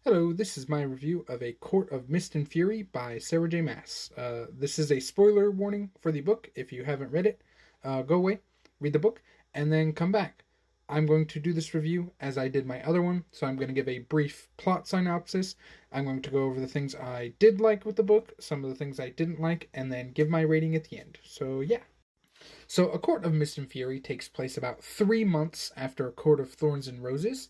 Hello, this is my review of A Court of Mist and Fury by Sarah J. Maas. This is a spoiler warning for the book. If you haven't read it, go away, read the book, and then come back. I'm going to do this review as I did my other one, so I'm going to give a brief plot synopsis. I'm going to go over the things I did like with the book, some of the things I didn't like, and then give my rating at the end. So, yeah. So, A Court of Mist and Fury takes place about 3 months after A Court of Thorns and Roses.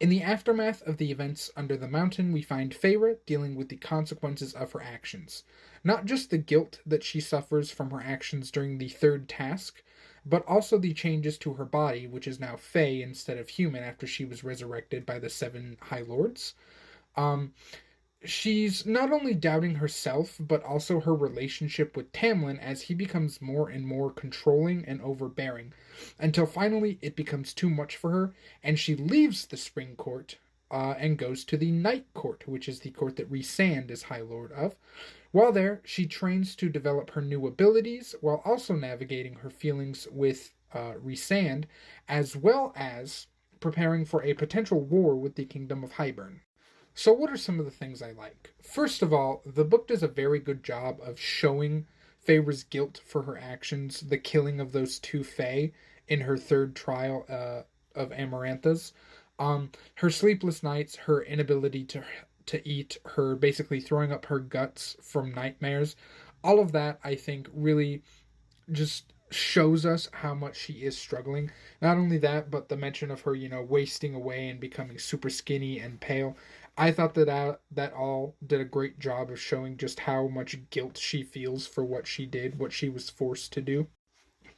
In the aftermath of the events under the mountain, we find Feyre dealing with the consequences of her actions. Not just the guilt that she suffers from her actions during the third task, but also the changes to her body, which is now Fey instead of human after she was resurrected by the seven High Lords. Um, she's not only doubting herself, but also her relationship with Tamlin as he becomes more and more controlling and overbearing, until finally it becomes too much for her, and she leaves the Spring Court and goes to the Night Court, which is the court that Rhysand is High Lord of. While there, she trains to develop her new abilities while also navigating her feelings with Rhysand, as well as preparing for a potential war with the Kingdom of Hybern. So, what are some of the things I like? First of all, the book does a very good job of showing Feyre's guilt for her actions, the killing of those two Fae in her third trial of Amarantha's. Her sleepless nights, her inability to eat, her basically throwing up her guts from nightmares, all of that I think really just shows us how much she is struggling. Not only that, but the mention of her, wasting away and becoming super skinny and pale. I thought that all did a great job of showing just how much guilt she feels for what she did, what she was forced to do.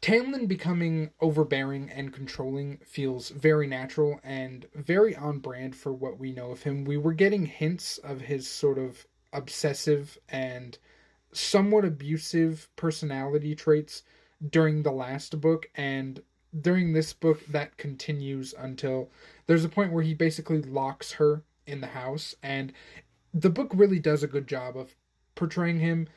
Tamlin becoming overbearing and controlling feels very natural and very on brand for what we know of him. We were getting hints of his sort of obsessive and somewhat abusive personality traits during the last book, and during this book that continues until there's a point where he basically locks her in the house, and the book really does a good job of portraying him,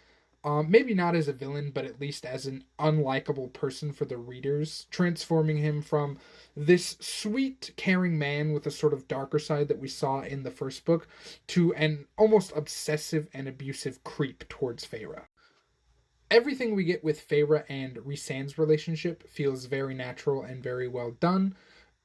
maybe not as a villain, but at least as an unlikable person for the readers, transforming him from this sweet, caring man with a sort of darker side that we saw in the first book to an almost obsessive and abusive creep towards Feyre. Everything we get with Feyre and Rhysand's relationship feels very natural and very well done.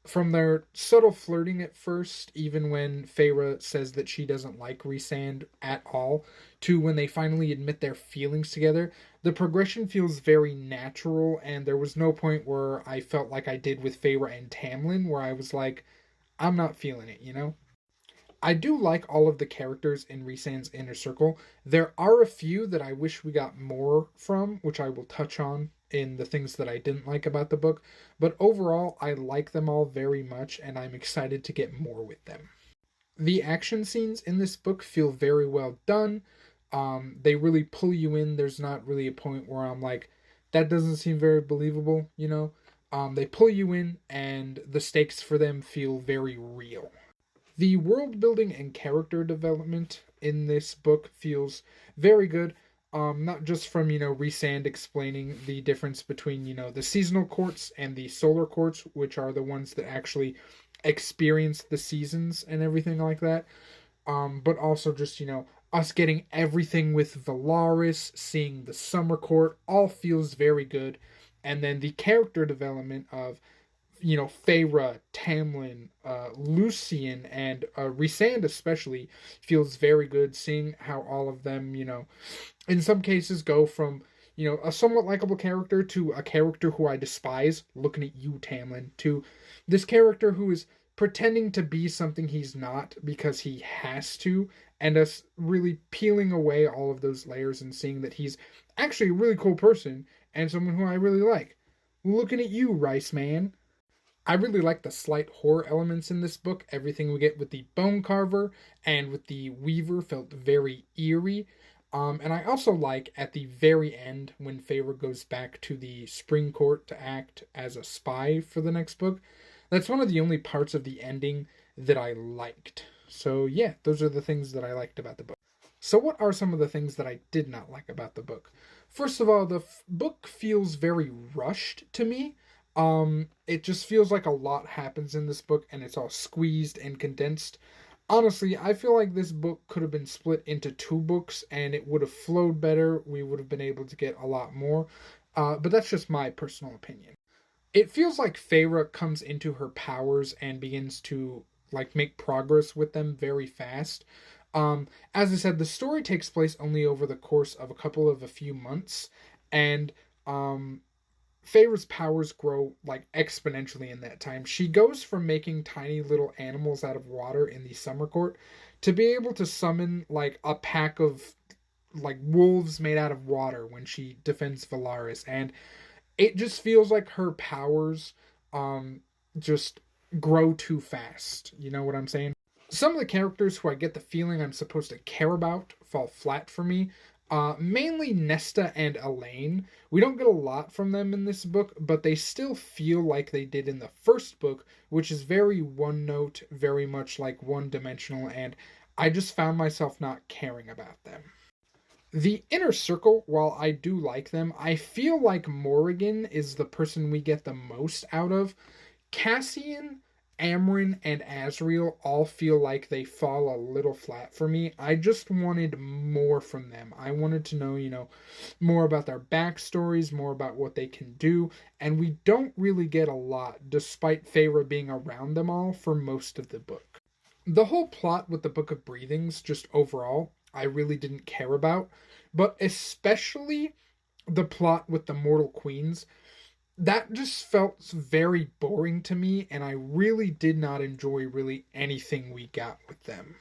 From their subtle flirting at first, even when Feyre says that she doesn't like Rhysand at all, to when they finally admit their feelings together, the progression feels very natural, and there was no point where I felt like I did with Feyre and Tamlin, where I was like, I'm not feeling it. I do like all of the characters in Rhysand's inner circle. There are a few that I wish we got more from, which I will touch on in the things that I didn't like about the book. But overall, I like them all very much, and I'm excited to get more with them. The action scenes in this book feel very well done. They really pull you in. There's not really a point where I'm like, that doesn't seem very believable. They pull you in, and the stakes for them feel very real. The world building and character development in this book feels very good. Not just from, Rhysand explaining the difference between, the seasonal courts and the solar courts, which are the ones that actually experience the seasons and everything like that. But also just, us getting everything with Valaris, seeing the summer court, all feels very good. And then the character development of Feyre, Tamlin, Lucian, and Rhysand especially feels very good. Seeing how all of them, in some cases go from, a somewhat likable character to a character who I despise, looking at you, Tamlin, to this character who is pretending to be something he's not because he has to, and us really peeling away all of those layers and seeing that he's actually a really cool person and someone who I really like. Looking at you, Rice Man. I really like the slight horror elements in this book. Everything we get with the bone carver and with the weaver felt very eerie. And I also like at the very end when Feyre goes back to the Spring Court to act as a spy for the next book. That's one of the only parts of the ending that I liked. So yeah, those are the things that I liked about the book. So what are some of the things that I did not like about the book? First of all, the book feels very rushed to me. It just feels like a lot happens in this book and it's all squeezed and condensed. Honestly, I feel like this book could have been split into two books and it would have flowed better. We would have been able to get a lot more. But that's just my personal opinion. It feels like Feyre comes into her powers and begins to like make progress with them very fast. As I said, the story takes place only over the course of a few months, and um, Feyre's powers grow like exponentially in that time. She goes from making tiny little animals out of water in the summer court to be able to summon like a pack of like wolves made out of water when she defends Valaris, and it just feels like her powers um just grow too fast. You know what I'm saying? Some of the characters who I get the feeling I'm supposed to care about fall flat for me. Mainly Nesta and Elaine. We don't get a lot from them in this book, but they still feel like they did in the first book, which is very one note, very much like one dimensional, and I just found myself not caring about them. The inner circle, while I do like them, I feel like Morrigan is the person we get the most out of. Cassian, Amryn, and Azriel all feel like they fall a little flat for me. I just wanted more from them. I wanted to know, more about their backstories, more about what they can do, and we don't really get a lot, despite Feyre being around them all for most of the book. The whole plot with the Book of Breathings, just overall, I really didn't care about, but especially the plot with the Mortal Queens, that just felt very boring to me, and I really did not enjoy really anything we got with them.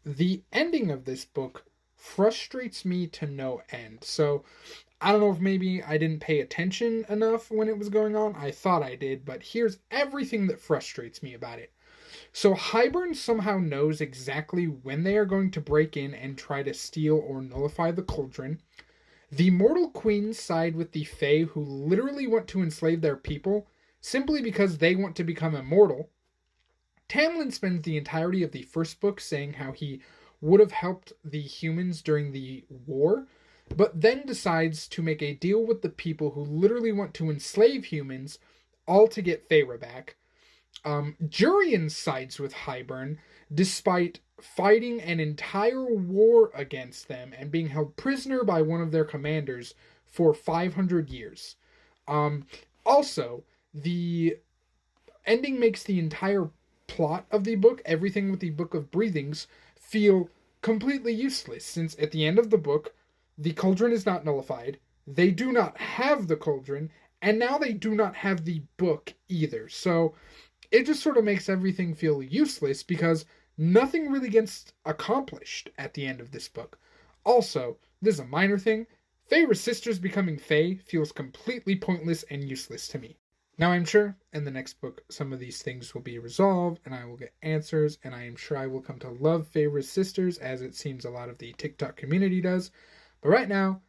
The ending of this book frustrates me to no end. So I don't know if maybe I didn't pay attention enough when it was going on. I thought I did, but here's everything that frustrates me about it. So Hybern somehow knows exactly when they are going to break in and try to steal or nullify the cauldron. The Mortal Queens side with the Fae, who literally want to enslave their people simply because they want to become immortal. Tamlin spends the entirety of the first book saying how he would have helped the humans during the war, but then decides to make a deal with the people who literally want to enslave humans, all to get Feyre back. Jurian sides with Hybern despite fighting an entire war against them and being held prisoner by one of their commanders for 500 years. Um, Also, the ending makes the entire plot of the book, everything with the Book of Breathings, feel completely useless since at the end of the book, the cauldron is not nullified, they do not have the cauldron, and now they do not have the book either. So it just sort of makes everything feel useless because nothing really gets accomplished at the end of this book. Also, this is a minor thing. Feyre's sisters becoming Fae feels completely pointless and useless to me. Now, I'm sure in the next book some of these things will be resolved and I will get answers, and I am sure I will come to love Feyre's sisters as it seems a lot of the TikTok community does. But right now,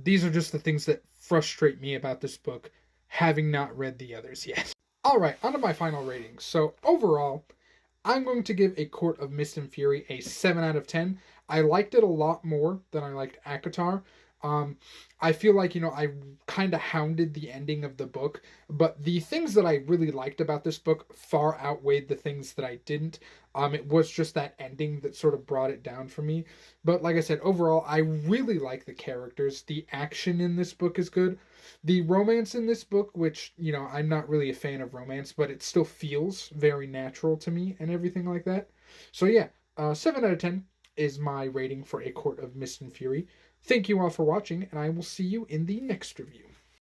these are just the things that frustrate me about this book, having not read the others yet. Alright, on to my final rating. So, overall, I'm going to give A Court of Mist and Fury a 7 out of 10. I liked it a lot more than I liked ACOTAR. Um, I feel like, I kind of hounded the ending of the book, but the things that I really liked about this book far outweighed the things that I didn't. It was just that ending that sort of brought it down for me. But like I said, overall, I really like the characters. The action in this book is good. The romance in this book, which, I'm not really a fan of romance, but it still feels very natural to me and everything like that. So yeah, 7 out of 10 is my rating for A Court of Mist and Fury. Thank you all for watching, and I will see you in the next review.